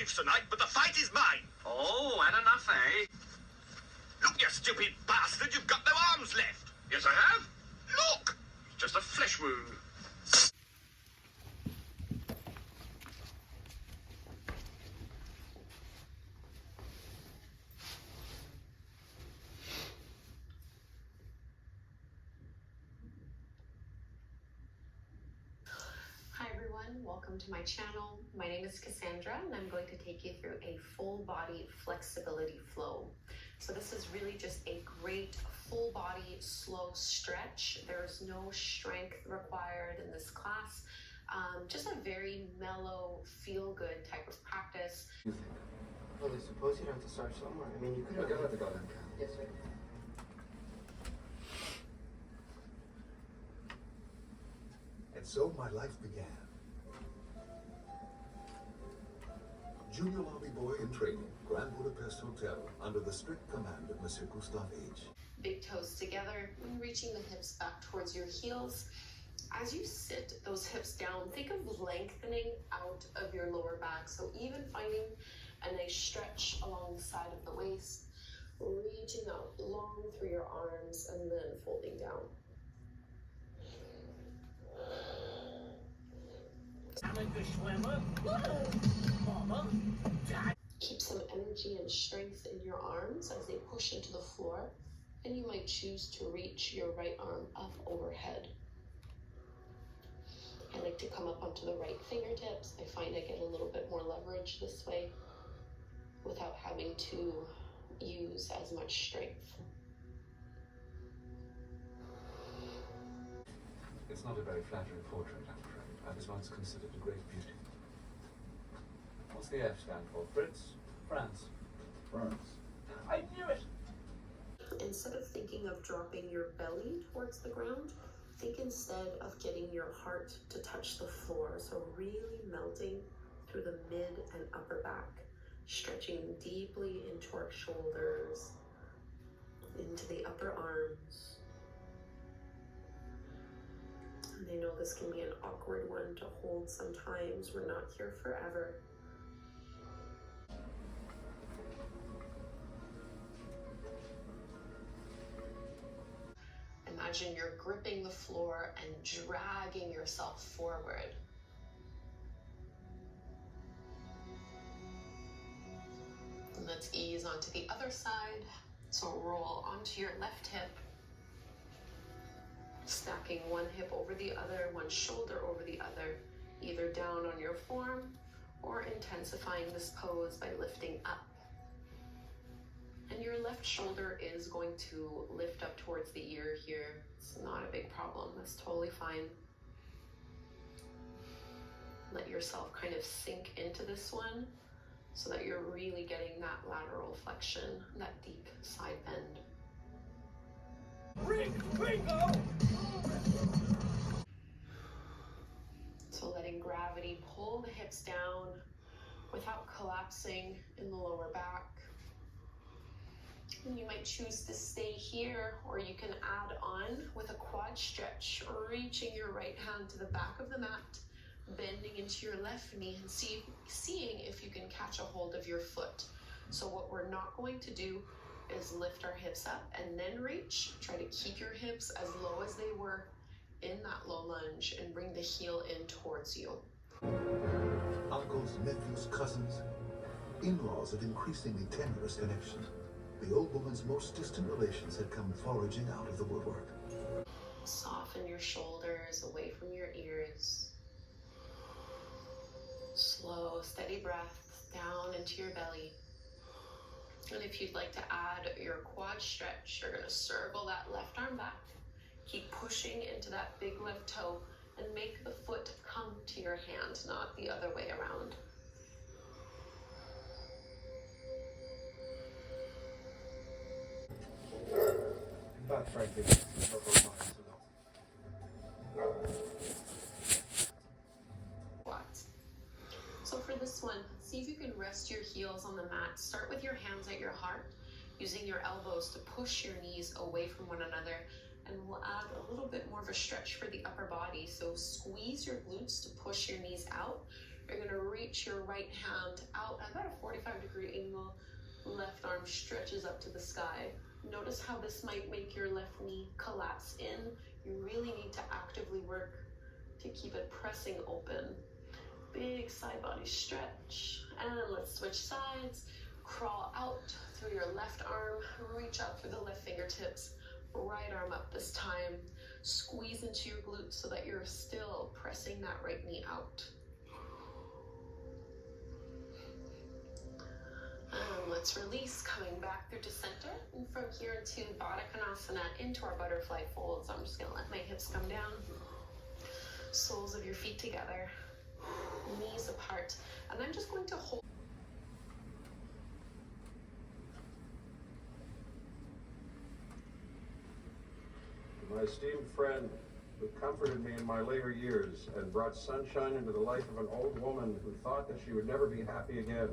wives tonight, but the fight is mine. Oh, and enough, eh? Look, you stupid bastard, you've got no arms left. Yes, I have. Look! Just a flesh wound. Hi everyone, welcome to my channel. My name is Cassandra and I'm going to take you through a full body flexibility flow. So this is really just a great full body slow stretch. There's no strength required in this class. Just a very mellow, feel-good type of practice. Well, I suppose you'd have to start somewhere. I mean, you could have... Let the goddamn count. Yes, sir. And so my life began. Junior lobby boy in training, Grand Budapest Hotel, under the strict command of Monsieur Gustave H. Big toes together and reaching the hips back towards your heels. As you sit those hips down, think of lengthening out of your lower back. So even finding a nice stretch along the side of the waist, reaching out long through your arms and then folding down. Keep some energy and strength in your arms as they push into the floor, and you might choose to reach your right arm up overhead. I like to come up onto the right fingertips. I find I get a little bit more leverage this way without having to use as much strength. It's not a very flattering portrait, I'm afraid. I was once considered a great beauty. What's the F stand for? Fritz? France. France. I knew it! Instead of thinking of dropping your belly towards the ground, think instead of getting your heart to touch the floor. So really melting through the mid and upper back, stretching deeply into our shoulders, into the upper arms. And I know this can be an awkward one to hold sometimes. We're not here forever. Imagine you're gripping the floor and dragging yourself forward. And let's ease onto the other side. So roll onto your left hip, stacking one hip over the other, one shoulder over the other, either down on your form or intensifying this pose by lifting up. And your left shoulder is going to lift up towards the ear here. It's not a big problem, that's totally fine. Let yourself kind of sink into this one so that you're really getting that lateral flexion, that deep side bend. Bingo! So letting gravity pull the hips down without collapsing in the lower back. And you might choose to stay here, or you can add on with a quad stretch, reaching your right hand to the back of the mat, bending into your left knee and seeing if you can catch a hold of your foot. So what we're not going to do is lift our hips up and then reach. Try to keep your hips as low as they were in that low lunge and bring the heel in towards you. Uncles, nephews, cousins, in-laws of increasingly tenuous connection. The old woman's most distant relations had come foraging out of the woodwork. Soften your shoulders away from your ears. Slow, steady breath down into your belly. And if you'd like to add your quad stretch, you're going to circle that left arm back. Keep pushing into that big left toe and make the foot come to your hand, not the other way around. But frankly, it's not for mine, Squats. So for this one, see if you can rest your heels on the mat. Start with your hands at your heart, using your elbows to push your knees away from one another. And we'll add a little bit more of a stretch for the upper body. So squeeze your glutes to push your knees out. You're gonna reach your right hand out at about a 45-degree angle. Left arm stretches up to the sky. Notice how this might make your left knee collapse in. You really need to actively work to keep it pressing open. Big side body stretch. And let's switch sides. Crawl out through your left arm. Reach out through the left fingertips. Right arm up this time. Squeeze into your glutes so that you're still pressing that right knee out. And let's release, coming back through to center. And from here into Baddha Konasana, into our butterfly folds. I'm just gonna let my hips come down. Soles of your feet together. Knees apart. And I'm just going to hold. My esteemed friend who comforted me in my later years and brought sunshine into the life of an old woman who thought that she would never be happy again.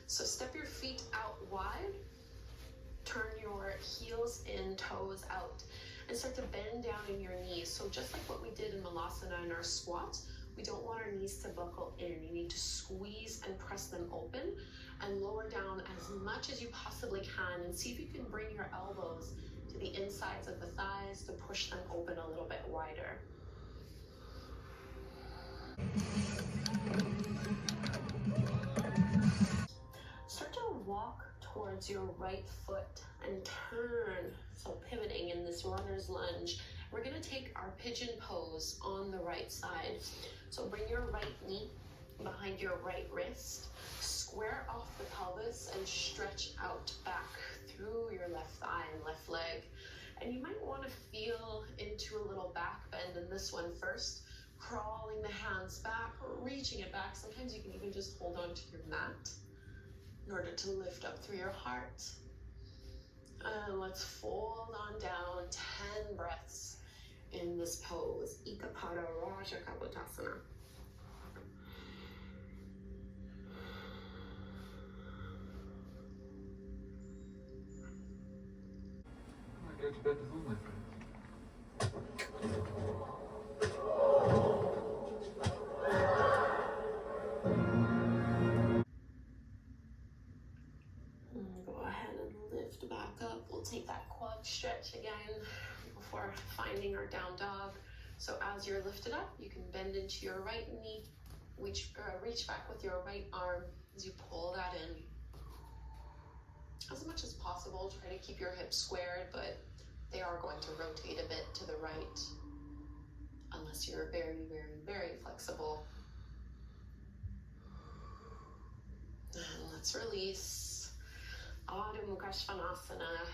So step your feet out wide, turn your heels in, toes out, and start to bend down in your knees. So just like what we did in Malasana in our squat, we don't want our knees to buckle in. You need to squeeze and press them open and lower down as much as you possibly can, and see if you can bring your elbows to the insides of the thighs to push them open a little bit wider. Start to walk towards your right foot and turn, so pivoting in this runner's lunge. We're gonna take our pigeon pose on the right side. So bring your right knee behind your right wrist, square off the pelvis and stretch out back through your left thigh and left leg. And you might want to feel into a little back bend in this one first, crawling the hands back, reaching it back. Sometimes you can even just hold on to your mat in order to lift up through your heart. And let's fold on down, 10 breaths in this pose. Ekapada Raja Kapotasana. I go to bed with all my friends. Go ahead and lift back up. We'll take that quad stretch again before finding our down dog. So as you're lifted up, you can bend into your right knee, reach back with your right arm as you pull that in. As much as possible, try to keep your hips squared, but they are going to rotate a bit to the right unless you're very, very, very flexible. And let's release. Adho Mukha Svanasana.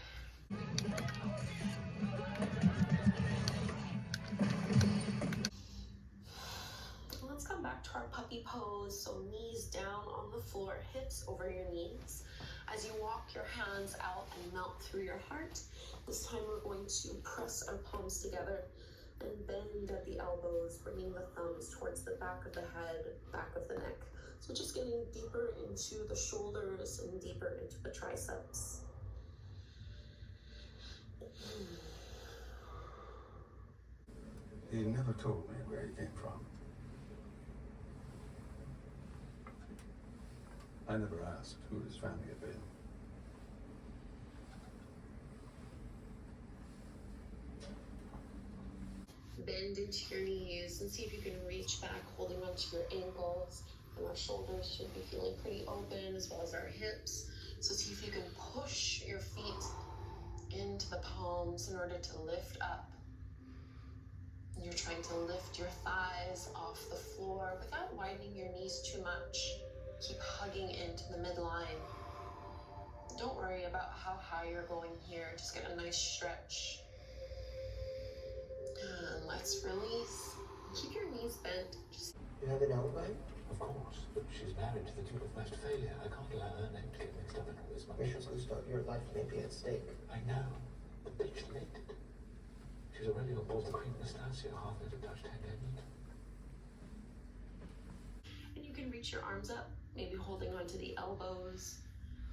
Let's come back to our puppy pose. So knees down on the floor, hips over your knees. As you walk your hands out and melt through your heart, this time we're going to press our palms together and bend at the elbows, bringing the thumbs towards the back of the head, back of the neck. So just getting deeper into the shoulders and deeper into the triceps. He never told me where he came from. I never asked who his family had been. Bend into your knees and see if you can reach back, holding onto your ankles. And our shoulders should be feeling pretty open, as well as our hips. So see if you can push your feet into the palms in order to lift up. And you're trying to lift your thighs off the floor without widening your knees too much. Keep hugging into the midline. Don't worry about how high you're going here. Just get a nice stretch. And let's release. Keep your knees bent. You have an alibi? Of course, but she's married to the Duke of Westphalia. I can't allow her name to get mixed up in all this Mrs. Gustav, your life may be at stake. I know, but bitch late. She's already on board the Queen Nastasia, half never touched her head. And you can reach your arms up, maybe holding onto the elbows,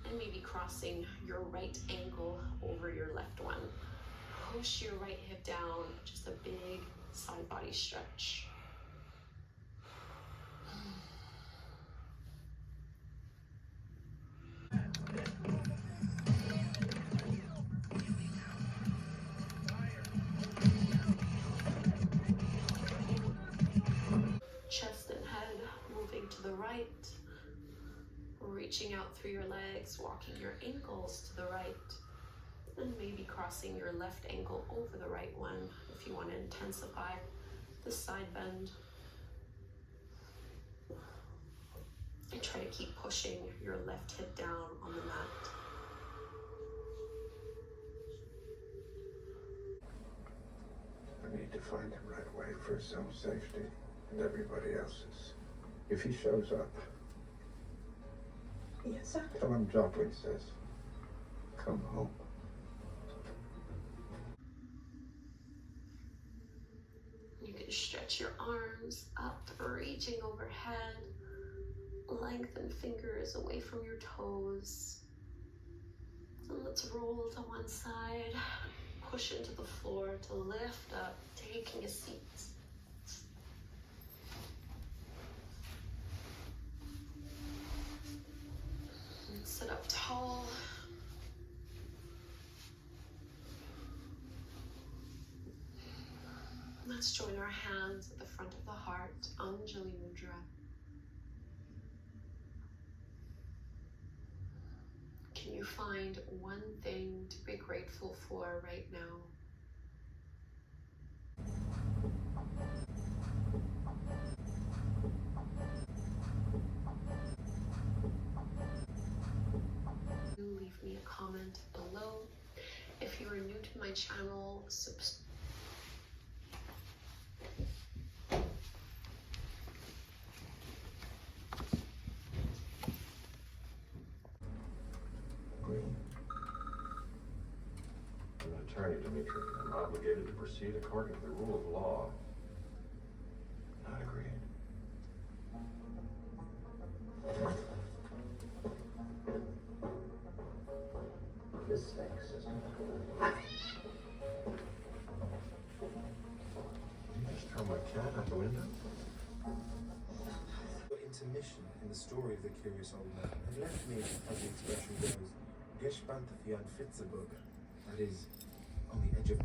and maybe crossing your right ankle over your left one. Push your right hip down, just a big side body stretch. right, reaching out through your legs, walking your ankles to the right, and maybe crossing your left ankle over the right one if you want to intensify the side bend. And try to keep pushing your left hip down on the mat. I need to find the right way for his own safety and everybody else's. If he shows up, Yes, sir. tell him Joplin says, come home. You can stretch your arms up, reaching overhead. Lengthen fingers away from your toes. And let's roll to one side. Push into the floor to lift up, taking a seat. And sit up tall. Let's join our hands at the front of the heart, Anjali Mudra. Can you find one thing to be grateful for right now? Leave me a comment below. If you are new to my channel, I'm an attorney, Dimitri. I'm obligated to proceed according to the rule of law. Not agreed. This stinks, isn't it? Did you just throw my cat out the window? The intermission in the story of the curious old man has left me, as the expression goes, gespannt wie ein Fitzebub, that is, on the edge of my